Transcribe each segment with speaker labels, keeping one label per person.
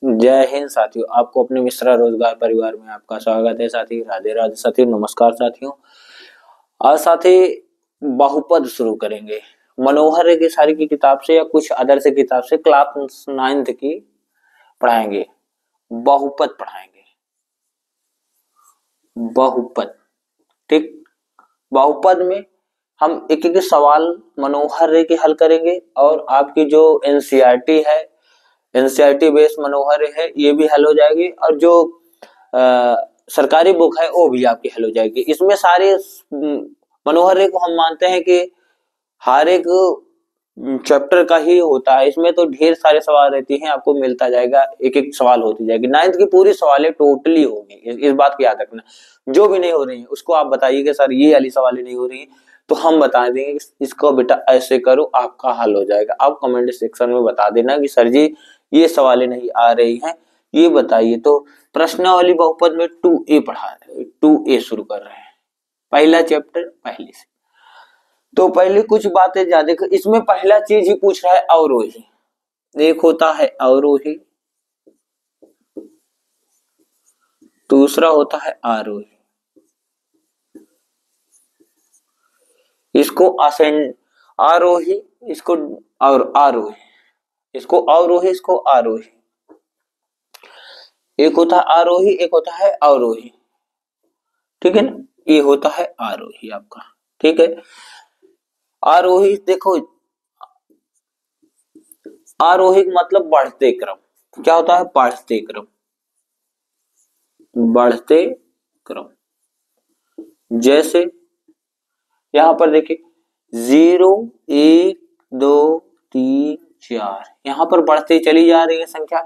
Speaker 1: जय हिंद साथियों, आपको अपने मिश्रा रोजगार परिवार में आपका स्वागत है साथी। राधे राधे साथियों, नमस्कार साथियों। आज साथी बहुपद शुरू करेंगे मनोहर रेगिसारी की किताब से या कुछ अदर से किताब से। क्लास 9th की पढ़ाएंगे, बहुपद पढ़ाएंगे, बहुपद। ठीक, बहुपद में हम एक एक सवाल मनोहर रे के हल करेंगे और आपकी जो एनसीईआरटी है, एनसीईआरटी बेस्ड मनोहर है, ये भी हल हो जाएगी और जो सरकारी बुक है वो भी आपकी हल हो जाएगी। इसमें सारे मनोहर रे को हम मानते हैं कि हर एक चैप्टर का ही होता है, इसमें तो ढेर सारे सवाल रहती हैं, आपको मिलता जाएगा, एक एक सवाल होती जाएगी। 9th की पूरी सवालें टोटली होगी, इस बात की याद रखना। जो भी नहीं हो रही है उसको आप बताइए कि सर ये वाली सवालें नहीं हो रही है, तो हम बता देंगे इसको बेटा ऐसे करो, आपका हल हो जाएगा। आप कमेंट सेक्शन में बता देना कि सर जी ये सवालें नहीं आ रही हैं, ये बताइए। तो प्रश्नावली बहुपद में 2A पढ़ा रहे हैं, 2A शुरू कर रहे हैं, पहला चैप्टर पहले से। तो पहले कुछ बातें ज्यादा, इसमें पहला चीज ही पूछ रहा है अवरोही। एक होता है अवरोही, दूसरा होता है आरोही। इसको असेंड आरोही, इसको और आरोही, इसको अवरोही, इसको आरोही। एक होता है आरोही, एक होता है अवरोही, ठीक है ना। ये होता है आरोही आपका, ठीक है। आरोही देखो, आरोही मतलब बढ़ते क्रम। क्या होता है? बढ़ते क्रम, बढ़ते क्रम। जैसे यहां पर देखिए 0 1 2 3 4, यहां पर बढ़ते चली जा रही है संख्या।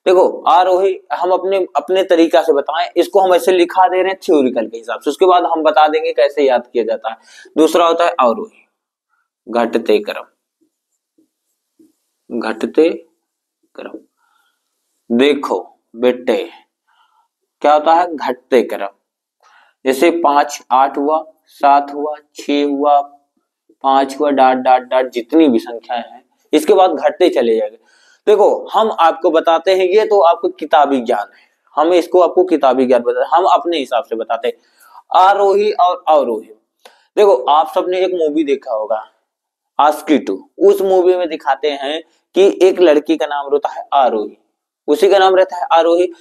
Speaker 1: देखो आरोही हम अपने तरीका से बताएं, इसको हम ऐसे लिखा दे रहे हैं थ्योरिकल के हिसाब से, उसके बाद हम बता देंगे कैसे याद किया जाता है। दूसरा होता है अवरोही, घटते क्रम, घटते क्रम। देखो बेटे क्या होता है? घटते क्रम। जैसे 5 8 हुआ, 7 हुआ, 6 हुआ, 5 हुआ, डाट डाट डाट, जितनी भी संख्याएं हैं इसके बाद घटते चले जाएंगे। देखो हम आपको बताते हैं, ये तो आपको किताबी ज्ञान है, हम इसको आपको किताबी ज्ञान बताते हैं, हम अपने हिसाब से बताते हैं। आरोही और अवरोही। देखो आप सबने एक मूवी देखा होगा आस्की 2, उस मूवी में दिखाते हैं कि एक लड़की का नाम रहता है आरोही, उसी का नाम रहता है आरोही।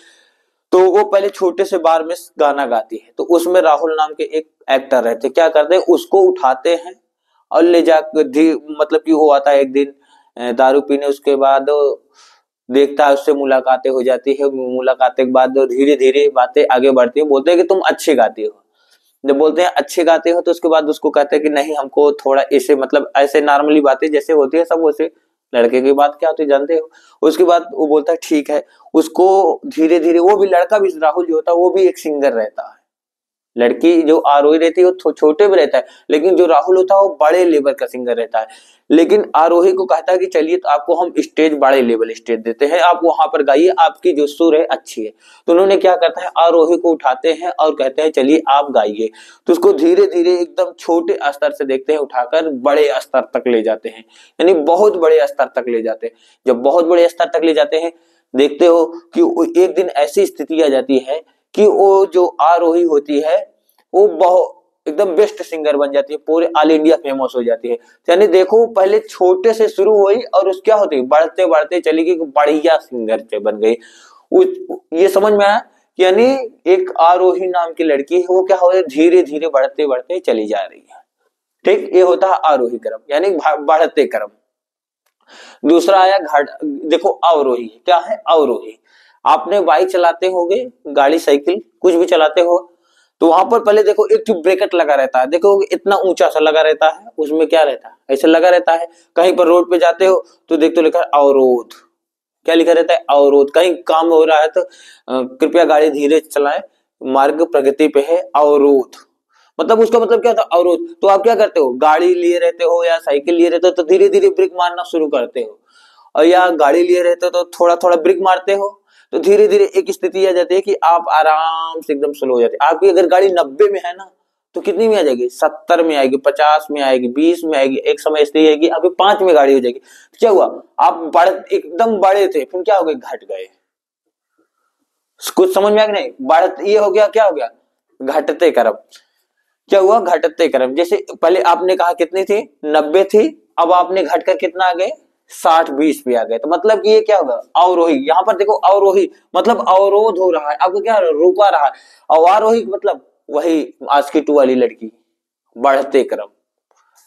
Speaker 1: तो वो पहले छोटे से बार में गाना गाती है, तो उसमें राहुल नाम के एक एक्टर रहते, क्या करते हैं उसको उठाते हैं और ले जाकर, मतलब कि वो आता है एक दिन दारू पीने, उसके बाद देखता है उससे मुलाकातें हो जाती है, मुलाकातें के बाद धीरे धीरे बातें आगे बढ़ती है, बोलते हैं कि तुम अच्छे गाती हो। जब बोलते हैं अच्छे गाते हो तो उसके बाद उसको कहते हैं कि नहीं हमको थोड़ा ऐसे, मतलब ऐसे नॉर्मली बातें जैसे होती है सब वैसे लड़के की बात क्या होती है जानते हो। उसके बाद वो बोलता है ठीक है, उसको धीरे धीरे, वो भी लड़का भी, राहुल जो होता है वो भी एक सिंगर रहता है। लड़की जो आरोही रहती है वो छोटे में रहता है, लेकिन जो राहुल होता है वो बड़े लेवल का सिंगर रहता है। लेकिन आरोही को कहता है कि चलिए तो आपको हम स्टेज, बड़े लेवल स्टेज देते हैं, आप वहां पर गाइए, आपकी जो सुर है अच्छी है। तो उन्होंने क्या करता है, आरोही को उठाते हैं और कहते हैं चलिए आप गाइए। तो उसको धीरे धीरे एकदम छोटे स्तर से देखते हैं उठाकर बड़े स्तर तक ले जाते हैं, यानी बहुत बड़े स्तर तक ले जाते हैं। जब बहुत बड़े स्तर तक ले जाते हैं, देखते हो कि एक दिन ऐसी स्थिति आ जाती है कि वो जो आरोही होती है वो बहुत एकदम बेस्ट सिंगर बन जाती है, पूरे ऑल इंडिया फेमस हो जाती है। यानी देखो पहले छोटे से शुरू हुई और उस क्या होती है, बढ़ते बढ़ते चली गई, बढ़िया सिंगर से बन गई। ये समझ में आया? यानी एक आरोही नाम की लड़की है, वो क्या हो रही है, धीरे धीरे बढ़ते बढ़ते चली जा रही है। ठीक, ये होता है आरोही क्रम, यानी बढ़ते क्रम। दूसरा आया देखो अवरोही। क्या है अवरोही? आपने बाइक चलाते होगे, गाड़ी साइकिल कुछ भी चलाते हो, तो वहां पर पहले देखो एक जो ब्रेकेट लगा रहता है, देखो इतना ऊंचा सा लगा रहता है, उसमें क्या रहता है, ऐसे लगा रहता है। कहीं पर रोड पे जाते हो तो देखते हो लिखा है अवरोध, क्या लिखा रहता है, अवरोध। कहीं काम हो रहा है तो कृपया गाड़ी धीरे चलाएं, मार्ग प्रगति पे है, अवरोध। मतलब उसका मतलब क्या था, अवरोध। तो आप क्या करते हो, गाड़ी लिए रहते हो या साइकिल लिए रहते हो तो धीरे धीरे ब्रेक मारना शुरू करते हो, और या गाड़ी लिए रहते हो तो थोड़ा थोड़ा ब्रेक मारते हो, तो धीरे धीरे एक स्थिति आ जाती है कि आप आराम से एकदम स्लो हो जाते हैं। आपकी अगर गाड़ी 90 में है ना, तो कितनी में आ जाएगी, 70 में आएगी, 50 में आएगी, 20 में आएगी, एक समय स्थिति आएगी अभी 5 में गाड़ी हो जाएगी। क्या हुआ, आप एकदम बड़े थे, फिर क्या हो गए, घट गए। कुछ समझ में आ गया नहीं? बढ़ ये हो गया, क्या हो गया? घटते क्रम। क्या हुआ? घटते क्रम। जैसे पहले आपने कहा कितनी थी? 90 थी, अब आपने घटकर कितना आ गए? 60-20 पे आ गए। तो मतलब कि ये क्या होगा? अवरोही। यहाँ पर देखो अवरोही मतलब अवरोध हो रहा है, आपको क्या रुका रहा है। और आरोही मतलब वही आज की 2 वाली लड़की, बढ़ते क्रम।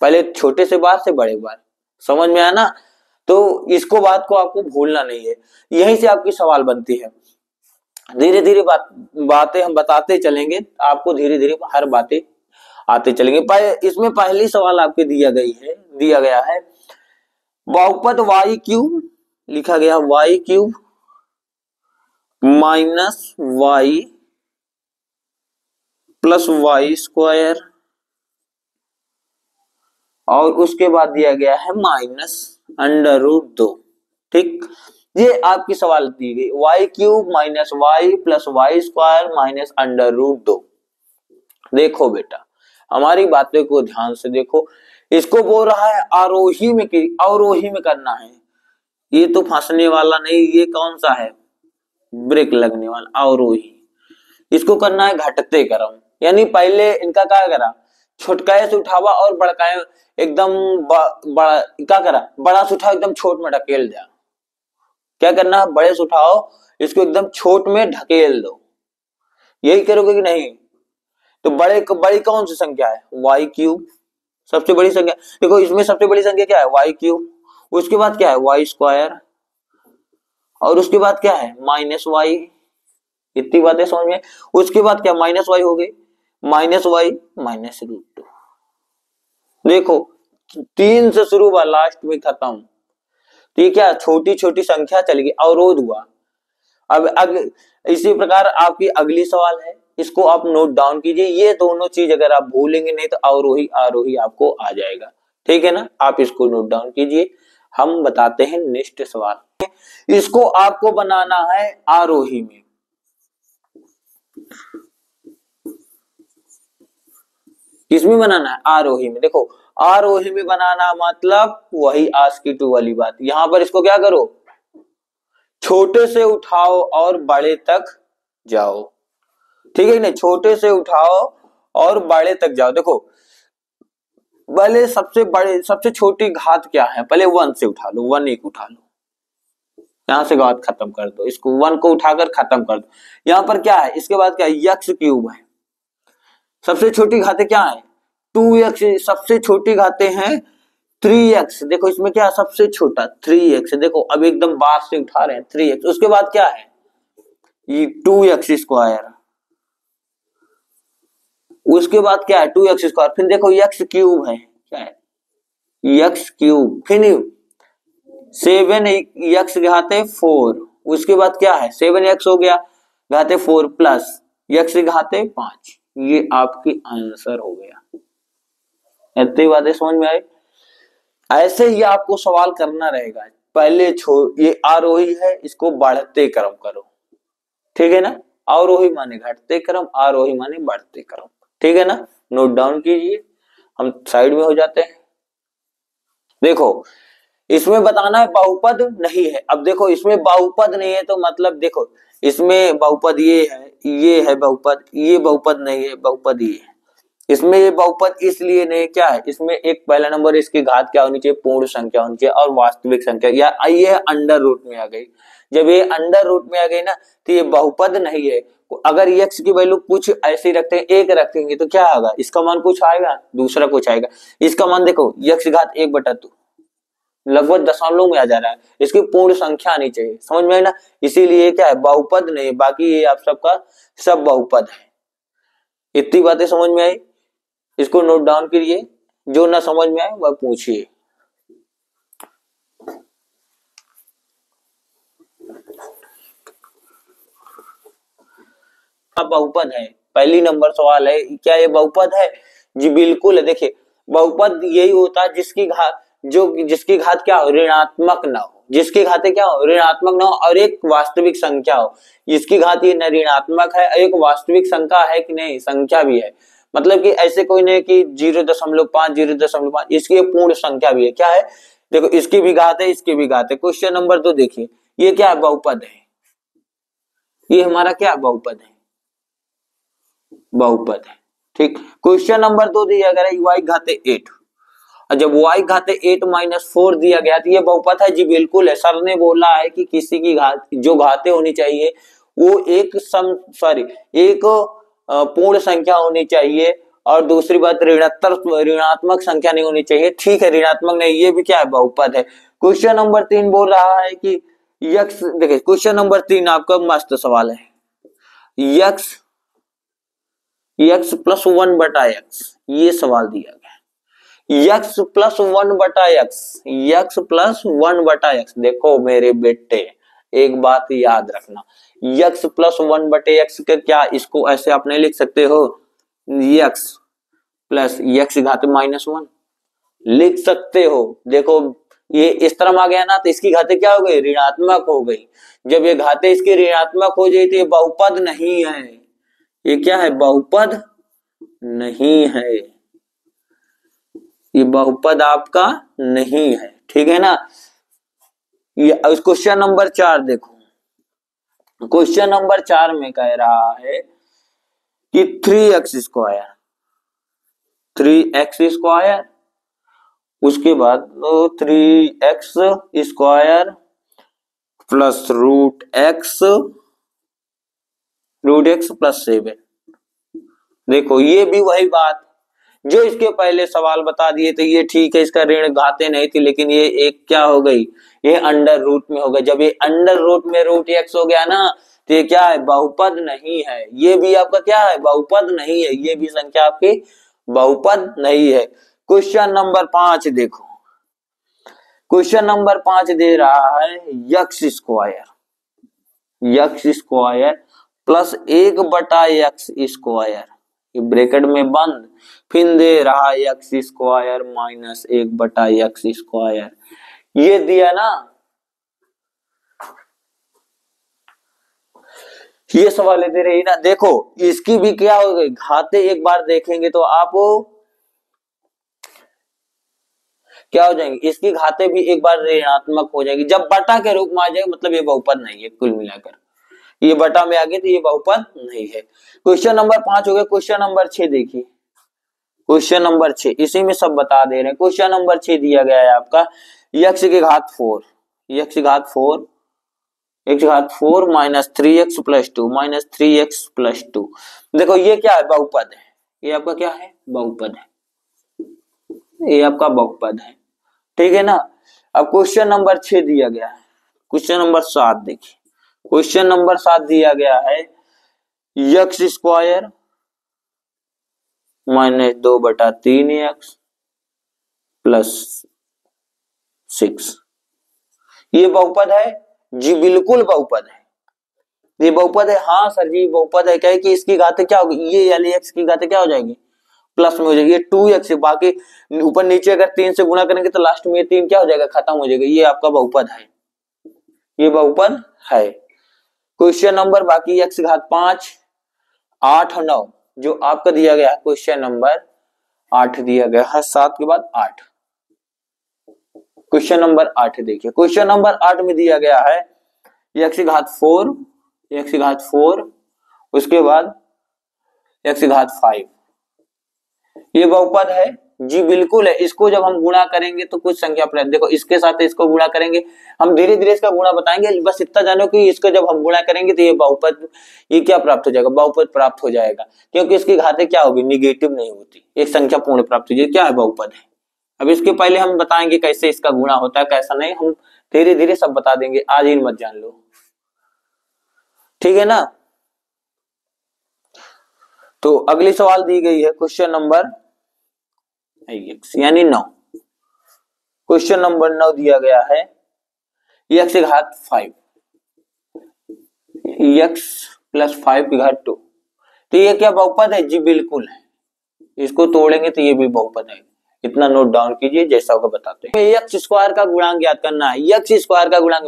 Speaker 1: पहले छोटे से बार से बड़े बार। समझ में आया ना? तो इसको बात को आपको भूलना नहीं है, यहीं से आपकी सवाल बनती है। धीरे धीरे बातें हम बताते चलेंगे, आपको धीरे धीरे हर बातें आते चलेंगे। इसमें पहली सवाल आपके दिया गया है बहुपद y क्यूब, लिखा गया y cube minus y plus y square, और उसके बाद दिया गया है माइनस अंडर रूट 2। ठीक, ये आपकी सवाल दी गई y cube minus y plus y square minus under root 2। देखो बेटा, हमारी बातों को ध्यान से देखो, इसको बोल रहा है आरोही में की अवरोही में करना है। ये तो फंसने वाला नहीं, ये कौन सा है? ब्रेक लगने वाला अवरोही। इसको करना है घटते क्रम, यानी पहले इनका क्या करा? छोटकाए से उठावा और बड़काए एकदम बड़ा क्या करा? बड़ा से उठाओ एकदम छोट में ढकेल दिया। क्या करना है? बड़े से उठाओ इसको एकदम छोट में ढकेल दो। यही करोगे कि नहीं? तो बड़ी कौन सी संख्या है? वाई क्यूब सबसे बड़ी संख्या। देखो इसमें सबसे बड़ी संख्या क्या है? Y cube. उसके बाद क्या है? वाई स्क्वायर, और उसके बाद क्या है? Minus y. इतनी बातें समझ में। उसके बाद क्या? माइनस वाई हो गई, माइनस वाई माइनस रूट 2। देखो 3 से शुरू हुआ लास्ट में खत्म। तो ये क्या? छोटी छोटी संख्या चलेगी, अवरोध हुआ। अब इसी प्रकार आपकी अगली सवाल है, इसको आप नोट डाउन कीजिए। ये दोनों चीज अगर आप भूलेंगे नहीं तो अवरोही आरोही आपको आ जाएगा। ठीक है ना? आप इसको नोट डाउन कीजिए। हम बताते हैं नेक्स्ट सवाल। इसको आपको बनाना है आरोही में। किसमें बनाना है? आरोही में। देखो आरोही में बनाना मतलब वही आज की 2 वाली बात। यहां पर इसको क्या करो? छोटे से उठाओ और बड़े तक जाओ। ठीक है ना? छोटे से उठाओ और बड़े तक जाओ। देखो पहले सबसे छोटी घात क्या है? पहले 1 से उठा लो, 1 एक उठा लो, यहां से घात खत्म कर दो, इसको 1 को उठाकर खत्म कर दो। यहां पर क्या है? इसके बाद क्या है? यक्स क्यूब है। सबसे छोटी घातें क्या है? 2x। सबसे छोटी घातें हैं 3x। देखो इसमें क्या है? सबसे छोटा 3x। देखो अब एकदम बाहर से उठा रहे हैं 3x। उसके बाद क्या है? ये 2x स्क्वायर। उसके बाद क्या है? 2x square. फिर देखो x क्यूब है, क्या है? x cube. फिर 7x घाते 4। उसके बाद क्या है? 7x हो गया घाते 4 प्लस x घाते 5। ये आपकी आंसर हो गया। इतनी बातें समझ में आई? ऐसे ही आपको सवाल करना रहेगा। पहले ये आरोही है, इसको बढ़ते क्रम करो। ठीक है ना? अवरोही माने घटते क्रम, आरोही माने बढ़ते क्रम। ठीक है ना? नोट डाउन कीजिए, हम साइड में हो जाते हैं। देखो इसमें बताना है बहुपद नहीं है। अब देखो इसमें बहुपद नहीं है तो मतलब देखो इसमें बहुपद ये है बहुपद, ये बहुपद नहीं है, बहुपद ये है। इसमें ये बहुपद इसलिए नहीं, क्या है? इसमें एक पहला नंबर इसकी घात क्या होनी चाहिए? पूर्ण संख्या होनी चाहिए और वास्तविक संख्या, या ये अंडर रूट में आ गई। जब ये अंडर रूट में आ गई ना तो ये बहुपद नहीं है। अगर x की वैल्यू कुछ ऐसे रखते हैं, 1 रखेंगे तो क्या होगा? इसका मान कुछ आएगा, दूसरा कुछ आएगा। इसका मान देखो x घात 1/2 लगभग दशमलव में आ जा रहा है। इसकी पूर्ण संख्या आनी चाहिए। समझ में आई ना? इसीलिए क्या है? बहुपद नहीं, बाकी ये आप सबका सब बहुपद है। इतनी बातें समझ में आई? इसको नोट डाउन करिए, जो ना समझ में आए वह पूछिए। बहुपद है, पहली नंबर सवाल है, क्या ये बहुपद है? जी बिल्कुल है। देखिए बहुपद यही होता है जिसकी घात क्या हो? ऋणात्मक ना हो। जिसकी घातें क्या हो? ऋणात्मक ना हो और एक वास्तविक संख्या हो। जिसकी घात ये न ऋणात्मक है, एक वास्तविक संख्या है कि नहीं? संख्या भी है। मतलब कि ऐसे कोई नहीं कि 0.5 0.5, इसकी पूर्ण संख्या भी है। क्या है? देखो इसकी भी घात है, इसकी भी घात है। क्वेश्चन नंबर 2 देखिए, ये क्या है? बहुपद है। ये हमारा क्या बहुपद है, बहुपद है। ठीक, क्वेश्चन नंबर 2 दिया गया है y घाते 8, और जब y घाते 8 माइनस 4 दिया गया तो ये बहुपद है जी, बिल्कुल है। सर ने बोला है कि किसी की घात जो घाते होनी चाहिए वो एक पूर्ण संख्या होनी चाहिए, और दूसरी बात ऋणात्मक संख्या नहीं होनी चाहिए। ठीक है, ऋणात्मक नहीं, ये भी क्या है, बहुपद है। क्वेश्चन नंबर 3 बोल रहा है कि यक्स, देखिए क्वेश्चन नंबर 3 आपका मस्त सवाल है, यक्स प्लस 1 बटा एक्स, ये सवाल दिया गया, यक्स प्लस 1 बटा एक्स, यक्स प्लस 1 बटा एक्स। देखो मेरे बेटे एक बात याद रखना, यक्स प्लस 1 बटे एक्स का क्या, इसको ऐसे आप नहीं लिख सकते हो, यक्स प्लस यक्स घात -1 लिख सकते हो। देखो ये इस तरह आ गया ना, तो इसकी घाते क्या हो गई, ऋणात्मक हो गई। जब ये घाते इसकी ऋणात्मक हो जाती है, बहुपद नहीं है, ये क्या है, बहुपद नहीं है, ये बहुपद आपका नहीं है। ठीक है ना। ये क्वेश्चन नंबर 4 देखो, क्वेश्चन नंबर 4 में कह रहा है कि 3x स्क्वायर, 3x स्क्वायर, उसके बाद 3x square plus root x plus 7। देखो ये भी वही बात जो इसके पहले सवाल बता दिए थे, ये ठीक है, इसका ऋण घाते नहीं थी, लेकिन ये एक क्या हो गई, ये अंडर रूट में हो गया। जब ये अंडर रूट में रूट एक्स हो गया ना, तो ये क्या है, बहुपद नहीं है। ये भी आपका क्या है, बहुपद नहीं है, ये भी संख्या आपकी बहुपद नहीं है। क्वेश्चन नंबर 5 देखो, क्वेश्चन नंबर 5 दे रहा है यक्स स्क्वायर प्लस 1 बटा एक्स स्क्वायर, ब्रैकेट में बंद, फिर दे रहा है एक्स स्क्वायर माइनस 1 बटा एक्स स्क्वायर। ये दिया ना, ये सवाल दे रही ना। देखो इसकी भी क्या हो गई, घाते एक बार देखेंगे तो आप क्या हो जाएंगे, इसकी घाते भी एक बार ऋणात्मक हो जाएगी। जब बटा के रूप में आ जाएगा मतलब ये बहुपद नहीं है, कुल मिलाकर ये बटा में आ गई तो ये बहुपद नहीं है। क्वेश्चन नंबर 5 हो गया। क्वेश्चन नंबर 6 देखिए, क्वेश्चन नंबर 6 इसी में सब बता दे रहे हैं। क्वेश्चन नंबर 6 दिया गया है आपका x की घात 4, x की घात 4 minus 3x plus 2 minus 3x plus 2। देखो ये क्या है, बहुपद है, ये आपका क्या है, बहुपद है, ये आपका बहुपद है। ठीक है ना। अब क्वेश्चन नंबर 6 दिया गया है। क्वेश्चन नंबर 7 देखिए, क्वेश्चन नंबर 7 दिया गया है एक्स स्क्वायर माइनस 2 बटा 3x प्लस 6। ये बहुपद है जी, बिल्कुल बहुपद है, ये बहुपद है। हाँ सर जी बहुपद है, क्या है कि इसकी घाते क्या होगी, ये यानी x की घाते क्या हो जाएगी, प्लस में हो जाएगी, ये 2x, बाकी ऊपर नीचे अगर 3 से गुणा करेंगे तो लास्ट में ये 3 क्या हो जाएगा, खत्म हो जाएगा। ये आपका बहुपद है, ये बहुपद है। क्वेश्चन नंबर बाकी x घात 5, 8 और 9 जो आपका दिया गया है, क्वेश्चन नंबर 8 दिया गया है, 7 के बाद 8। क्वेश्चन नंबर 8 देखिए, क्वेश्चन नंबर 8 में दिया गया है x घात 4, उसके बाद x घात 5। ये बहुपद है जी, बिल्कुल है। इसको जब हम गुणा करेंगे तो कुछ संख्या प्राप्त, देखो इसके साथ इसको गुणा करेंगे, हम धीरे धीरे इसका गुणा बताएंगे, बस इतना जानो कि इसको जब हम गुणा करेंगे तो ये बहुपद, ये क्या प्राप्त हो जाएगा, बहुपद प्राप्त हो जाएगा, क्योंकि इसकी घातें क्या होगी, निगेटिव नहीं होती, एक संख्या पूर्ण प्राप्त हो जाएगी, क्या है, बहुपद है। अब इसके पहले हम बताएंगे कैसे इसका गुणा होता है, कैसा नहीं, हम धीरे धीरे सब बता देंगे, आज ही मत जान लो, ठीक है ना। तो अगली सवाल दी गई है क्वेश्चन नंबर यानी 9। क्वेश्चन नंबर 9 दिया गया है x घात 5, x प्लस 5 की घात 2। तो ये क्या बहुपद है जी, बिल्कुल है, इसको तोड़ेंगे तो ये भी बहुपद है। इतना नोट डाउन कीजिए जैसा होगा बताते हैं। एक्स स्क्वायर का गुणांक याद करना है, एक्स स्क्वायर का गुणांक,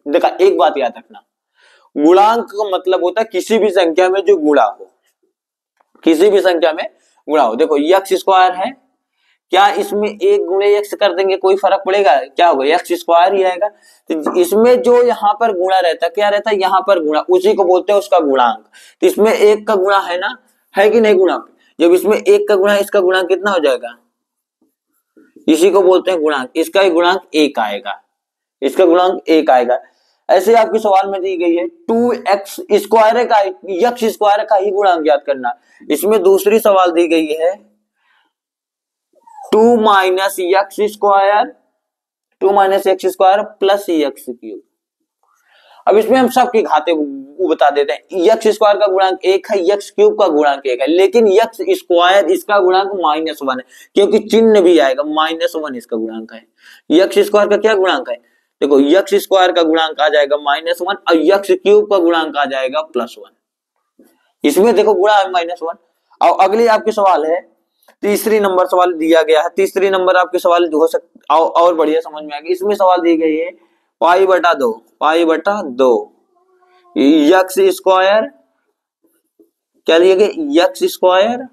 Speaker 1: देखा एक बात याद रखना, गुणांक का मतलब होता है किसी भी संख्या में जो गुणा हो, किसी भी संख्या में गुणा हो। देखो एक्स स्क्वायर है, क्या इसमें एक गुणे एक्स कर देंगे कोई फर्क पड़ेगा? क्या होगा, एक्स स्क्वायर ही आएगा। तो इसमें जो यहाँ पर गुणा रहता है, क्या रहता है यहाँ पर गुणा, उसी को बोलते हैं उसका गुणांक। तो इसमें एक का गुणा है ना, है कि नहीं गुणा? जब इसमें एक का गुणा, इसका गुणांक कितना हो जाएगा? इसी को बोलते हैं गुणांक। इसका ही गुणांक एक आएगा, इसका गुणांक एक आएगा। ऐसे आपके सवाल में दी गई है 2x स्क्वायर का, यक्स स्क्वायर का ही गुणांक ज्ञात करना। इसमें दूसरी सवाल दी गई है 2 minus x square, 2 minus x square plus x cube. अब इसमें हम सबकी घाते बता देते हैं। एक्स स्क्वायर का गुणांक एक है, एक्स क्यूब का गुणांक एक है, लेकिन एक्स स्क्वायर इसका गुणांक -1 है, क्योंकि चिन्ह भी आएगा, -1 इसका गुणांक है। एक्स स्क्वायर का क्या गुणांक है? देखो, एक्स स्क्वायर का गुणांक आ जाएगा -1 और एक्स क्यूब का गुणांक आ जाएगा +1। इसमें देखो गुणा है -1। और अगली आपके सवाल है, तीसरी नंबर सवाल दिया गया है। तीसरी नंबर आपके सवाल हो सकता और बढ़िया समझ में आएगी। इसमें सवाल दी गई है π/2, π/2 एक्स स्क्वायर, क्या दिया गया? एक्स स्क्वायर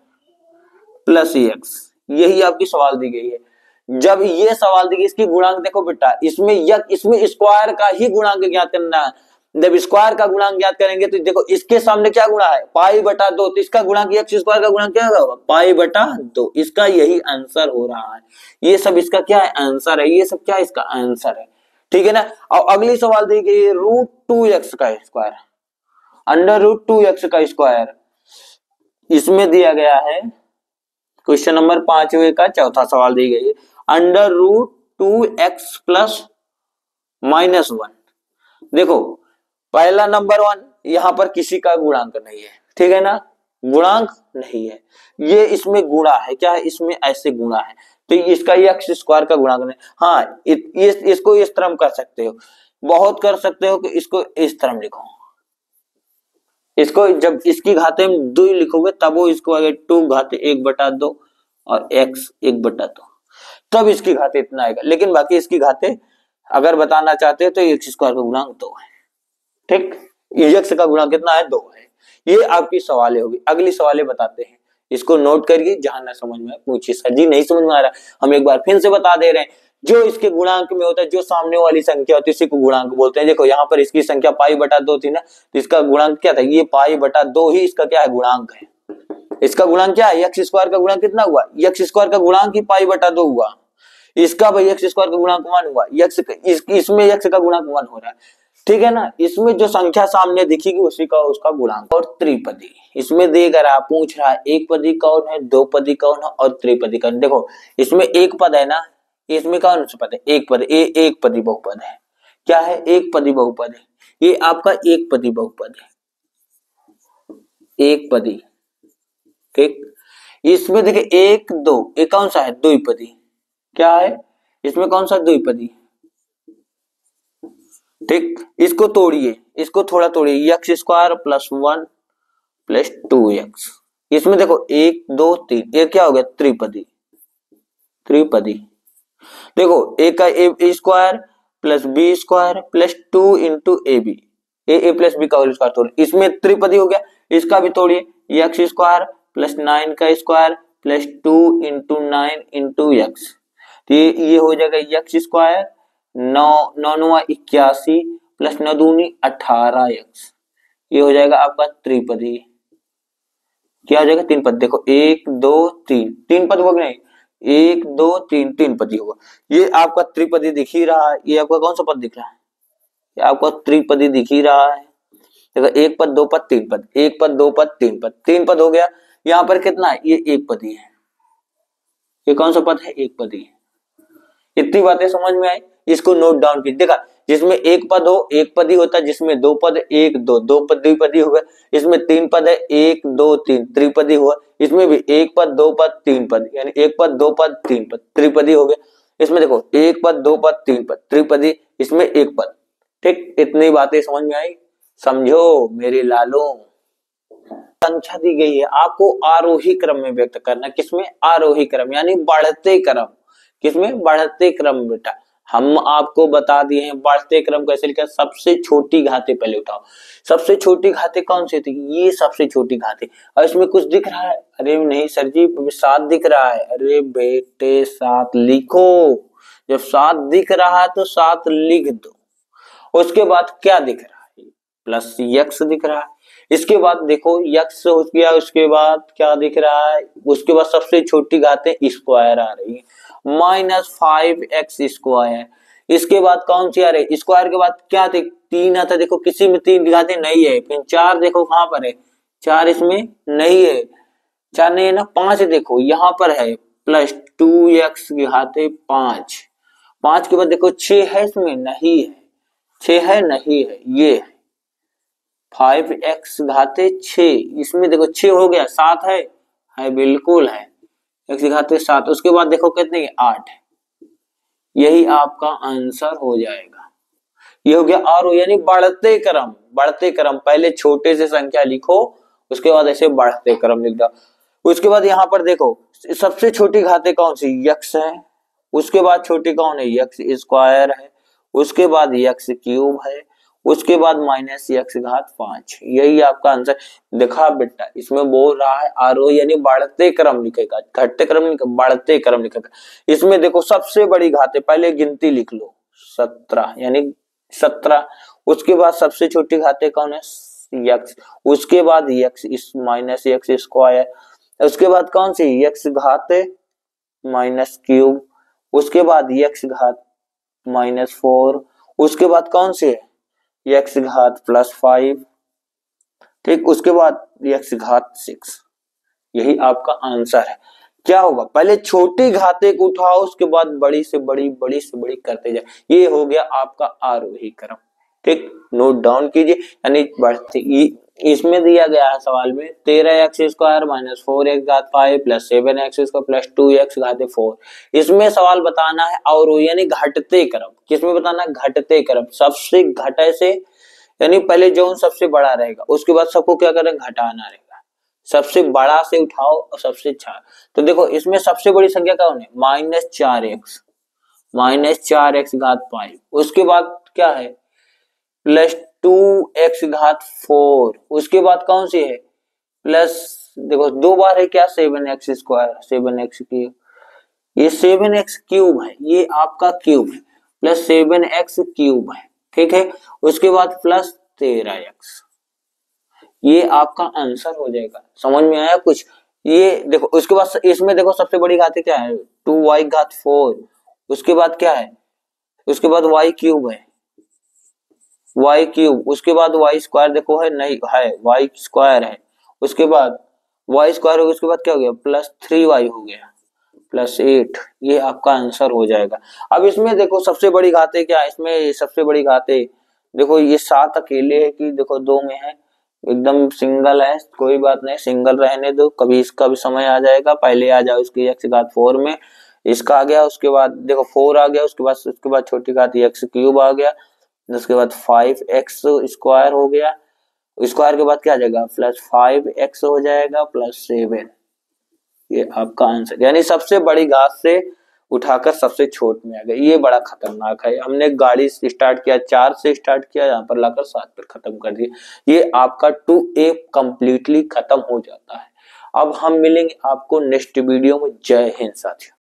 Speaker 1: प्लस एक्स, यही आपकी सवाल दी गई है। जब ये सवाल दी गई, इसकी गुणांक देखो बेटा, इसमें स्क्वायर का ही गुणांक ज्ञात करना है। जब स्क्वायर का गुणांक ज्ञात करेंगे तो देखो इसके सामने क्या गुणा है, π/2, तो इसका गुणांक एक्स स्क्वायर का गुणांक क्या होगा? π/2। इसका यही आंसर हो रहा है। ये सब इसका क्या है? आंसर है। ये सब क्या है? इसका आंसर है। ठीक है ना। और अगली सवाल दी गई है √2x का स्क्वायर, √2x का स्क्वायर। इसमें दिया गया है क्वेश्चन नंबर 5वें का चौथा सवाल दी गई है √2x प्लस -1। देखो, पहला नंबर 1, यहां पर किसी का गुणांक नहीं है, ठीक है ना, गुणांक नहीं है। ये इसमें गुणा है, क्या है? इसमें ऐसे गुणा है, तो इसका एक्स स्क्वायर का गुणांक नहीं। हाँ, इसको इस तरह कर सकते हो, बहुत कर सकते हो कि इसको इस तरह लिखो। इसको जब इसकी घाते में 2 लिखोगे तब वो इसको आगे 2 घाते 1/2 और x 1/2, तब इसकी घाते इतना आएगा। लेकिन बाकी इसकी घाते अगर बताना चाहते हो तो एक्स स्क्वायर का गुणांक 2 है। ठीक, एक्स का गुणांक कितना है? 2 है। ये आपकी सवालें होगी। अगली सवालें बताते हैं, इसको नोट करिए, जहां ना समझ में पूछिए सर जी नहीं समझ में आ रहा, हम एक बार फिर से बता दे रहे हैं। जो इसके गुणांक में होता है, जो सामने वाली संख्या होती है इसी को गुणांक बोलते हैं। देखो यहाँ पर इसकी संख्या π/2 थी ना, तो इसका गुणांक क्या था? ये π/2 ही इसका क्या है? गुणांक है। इसका गुणांक क्या है? एक्स स्क्वायर का गुणांक कितना हुआ? एक्स स्क्वायर का गुणांक ही π/2 हुआ। इसका भाई एक्स स्क्वायर का गुणांक 1 हुआ, इसमें एक्स का गुणांक 1 हो रहा है, ठीक है ना। इसमें जो संख्या सामने दिखेगी उसी का उसका गुणांक। और त्रिपदी इसमें देगा रहा, पूछ रहा है एक पदी कौन है, दो पदी कौन है और त्रिपदी कौन। देखो इसमें एक पद है ना, इसमें कौन सा पद है? एक पद। एक पदी बहुपद है। क्या है? एक पदी बहुपद है। ये आपका एक पदी बहुपद है, एक पदी। ठीक, इसमें देखिए 1 2, एक कौन सा है? द्विपदी। क्या है इसमें? कौन सा? द्विपदी। ठीक, इसको तोड़िए, इसको थोड़ा तोड़िए, X square plus 1 plus 2x। इसमें देखो 1 2 3, ये क्या हो गया? त्रिपदी। त्रिपदी। देखो एक का A square plus B square plus 2 into A B, A plus B का होल स्क्वायर तोड़, इसमें त्रिपदी हो गया। इसका भी तोड़िए, एक्स स्क्वायर प्लस 9 का square plus 2 into 9 into x, तो ये हो जाएगा एक्स स्क्वायर 9 9 81 प्लस 9 दूनी 18x। ये हो जाएगा आपका त्रिपदी। क्या हो जाएगा? 3 पद। देखो 1 2 3, 3 पद हो गए, 1 2 3, 3 पदी होगा। ये आपका त्रिपदी दिख ही रहा है। ये आपका कौन सा पद दिख रहा है? ये आपका त्रिपदी दिख ही रहा है। देखो 1 पद 2 पद 3 पद, 1 पद 2 पद 3 पद, 3 पद हो गया। यहाँ पर कितना है? ये एक पदी है। ये कौन सा पद है? एक पदी है। इतनी बातें समझ में आई, इसको नोट डाउन कीजिए। देखा, जिसमें एक पद हो एक पदी होता है, जिसमें दो पद 1 2, 2 पद द्विपदी हो गया। इसमें 3 पद है 1 2 3, त्रिपदी हुआ। इसमें भी 1 पद 2 पद 3 पद, यानी 1 पद 2 पद 3 पद, त्रिपदी हो गया। इसमें देखो 1 पद 2 पद 3 पद, त्रिपदी, इसमें 1 पद। ठीक, इतनी बातें समझ में आई? समझो मेरे लालो। संख्या दी गई है, आपको आरोही क्रम में व्यक्त करना। किसमें? आरोही क्रम, यानी बढ़ते क्रम। किसमें? बढ़ते क्रम बेटा। हम आपको बता दिए हैं बढ़ते क्रम कैसे लिखा, सबसे छोटी घातें पहले उठाओ। सबसे छोटी घातें कौन सी थी, ये सबसे छोटी घातें। और इसमें कुछ दिख रहा है, अरे नहीं सर जी 7 दिख रहा है, अरे बेटे 7 लिखो, जब 7 दिख रहा है तो 7 लिख दो। उसके बाद क्या दिख रहा है, प्लस यक्स दिख रहा है। इसके बाद देखो यक्स हो गया, उसके बाद क्या दिख रहा है, उसके बाद सबसे छोटी घातें स्क्वायर आ रही है, -5x²। इसके बाद कौन सी आ रही, स्क्वायर के बाद क्या थे, 3 आता, देखो किसी में 3 घातें नहीं है। फिर 4 देखो कहां पर है, 4 इसमें नहीं है, 4 नहीं है ना। 5 देखो यहां पर है, +2x की घातें 5। 5 के बाद देखो 6 है, इसमें नहीं है, 6 है नहीं है, ये 5x घाते 6, इसमें देखो 6 हो गया, 7 है बिल्कुल है, x घाते 7। उसके बाद देखो कितने 8 है, यही आपका आंसर हो जाएगा। ये हो गया आर, यानी बढ़ते क्रम। बढ़ते क्रम, पहले छोटे से संख्या लिखो, उसके बाद ऐसे बढ़ते क्रम लिख दो। उसके बाद यहाँ पर देखो सबसे छोटी घातें कौन सी, यक्स है। उसके बाद छोटी कौन है, यक्स स्क्वायर है। उसके बाद यक्स क्यूब है। उसके बाद -x⁵, यही आपका आंसर। देखा बेटा, इसमें बोल रहा है आरो यानी बढ़ते क्रम लिखेगा, घटते क्रम लिखेगा, बढ़ते क्रम लिखेगा। इसमें देखो सबसे बड़ी घातें पहले गिनती लिख लो, 17 यानी 17। उसके बाद सबसे छोटी घातें कौन है, यक्स। उसके बाद यक्स -x²। उसके बाद कौन सी, यक्स घाते माइनस क्यूब। उसके बाद यक्स घात -4। उसके बाद कौन सी है, यक्स घात +5। ठीक, उसके बाद यक्स घात 6। यही आपका आंसर है। क्या होगा, पहले छोटी घाते को उठाओ, उसके बाद बड़ी से बड़ी, बड़ी से बड़ी करते जाए। ये हो गया आपका आरोही क्रम। ठीक, नोट डाउन कीजिए। यानी बढ़ते, इसमें दिया गया है सवाल में 13x² -4x⁵ plus 7x² plus 2x⁴। इसमें सवाल बताना है और यानी घटते क्रम। किसमें बताना, घटते क्रम, सबसे घटे से, यानी पहले जो सबसे बड़ा रहेगा उसके बाद सबको क्या करें, घटाना रहेगा। सबसे बड़ा से उठाओ और सबसे छोटा। तो देखो इसमें सबसे बड़ी संख्या कौन है, -4x। उसके बाद क्या है, +2x⁴। उसके बाद कौन सी है, प्लस, देखो 2 बार है क्या, 7x², 7x3, ये 7x³ है, ये आपका क्यूब है, प्लस 7x³ है। ठीक है, उसके बाद प्लस 13x, ये आपका आंसर हो जाएगा। समझ में आया कुछ, ये देखो। उसके बाद इसमें देखो सबसे बड़ी घातें क्या है, 2y⁴। उसके बाद क्या है, उसके बाद y³ है, y³। उसके बाद y² देखो है नहीं है, y² है। उसके बाद y² हो गया, उसके बाद क्या हो गया, +3y हो गया, +8। ये आपका आंसर हो जाएगा। अब इसमें देखो सबसे बड़ी घातें क्या है, इसमें सबसे बड़ी घातें देखो, ये 7 अकेले है कि देखो 2 में है, एकदम सिंगल है, कोई बात नहीं, सिंगल रहने दो, कभी इसका भी समय आ जाएगा। पहले आ जाओ इसकी x⁴ में, इसका आ गया। उसके बाद देखो 4 आ गया, उसके बाद छोटी घात x³ आ गया। उसके बाद 5x² हो गया, स्क्वायर के बाद क्या आ जाएगा, +5x हो जाएगा, +7। ये आपका आंसर, यानी सबसे बड़ी घात से उठाकर सबसे छोट में आ गया। ये बड़ा खतरनाक है। हमने गाड़ी स्टार्ट किया 4 से स्टार्ट किया, यहाँ पर लाकर 7 पर खत्म कर दिया। ये आपका 2A कंप्लीटली खत्म हो जाता है। अब हम मिलेंगे आपको नेक्स्ट वीडियो में। जय हिंद साथियों।